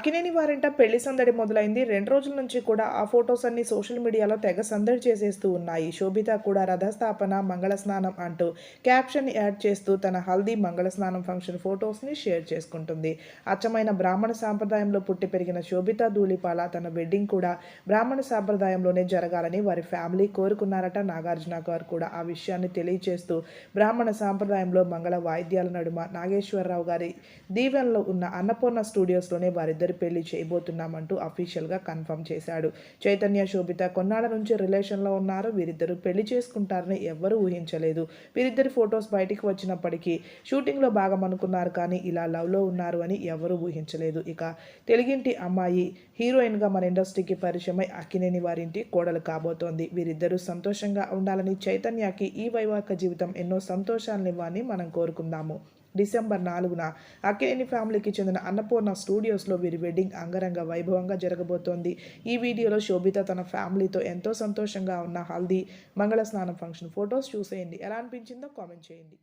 అక్కినేని వారింట పెళ్లి సందడి మొదలైంది. 2 రోజుల నుంచి కూడా ఆ ఫోటోస్ అన్నీ సోషల్ మీడియాలో తెగ సందడి చేసేస్తూ ఉన్నాయి. శోభిత కూడా రథస్థాపన, మంగళ స్నానం అంటూ క్యాప్షన్ యాడ్ చేస్తూ తన హల్దీ మంగళ స్నానం ఫంక్షన్ ఫోటోస్‌ని షేర్ చేసుకుంటుంది. అచ్చమైన బ్రాహ్మణ సాంప్రదాయంలో పుట్టి పెరిగిన శోభిత ధూళిపాల తన వెడ్డింగ్ కూడా బ్రాహ్మణ సాంప్రదాయంలోనే జరగాలని వారి ఫ్యామిలీ కోరుకున్నారట. నాగార్జున గారు కూడా ఆ విషయాన్ని తెలియచేస్తూ బ్రాహ్మణ సాంప్రదాయంలో మంగళ వాయిద్యాల నడుమ నాగేశ్వరరావు గారి దీవెనలో ఉన్న అన్నపూర్ణ స్టూడియోస్‌లోనే వారిద్దరి పెళ్లి చేయబోతున్నామంటూ అఫీషియల్‌గా కన్ఫర్మ్ చేశాడు. చైతన్య, శోభిత కొన్నాళ్ల నుంచి రిలేషన్‌లో ఉన్నారు. వీరిద్దరూ పెళ్లి చేసుకుంటారని ఎవ్వరూ ఊహించలేదు. వీరిద్దరి ఫోటోస్ బయటికి వచ్చినప్పటికీ షూటింగ్‌లో భాగమనుకున్నారు కానీ ఇలా లవ్‌లో ఉన్నారు అని ఎవరూ ఊహించలేదు. ఇక తెలుగింటి అమ్మాయి హీరోయిన్‌గా మన ఇండస్ట్రీకి పరిచయమై అక్కినేని వారింటి కోడలు కాబోతోంది. వీరిద్దరూ సంతోషంగా ఉండాలని, చైతన్యకి ఈ వైవాహిక జీవితం ఎన్నో సంతోషాలనివ్వాలని మనం కోరుకుందాము. డిసెంబర్ 4న అక్కినేని ఫ్యామిలీకి చెందిన అన్నపూర్ణ స్టూడియోస్‌లో వీరి వెడ్డింగ్ అంగరంగ వైభవంగా జరగబోతోంది. ఈ వీడియోలో శోభిత తన ఫ్యామిలీతో ఎంతో సంతోషంగా ఉన్న హల్దీ, మంగళ స్నానం ఫంక్షన్ ఫోటోస్ చూసేయండి. ఎలా అనిపించిందో కామెంట్ చేయండి.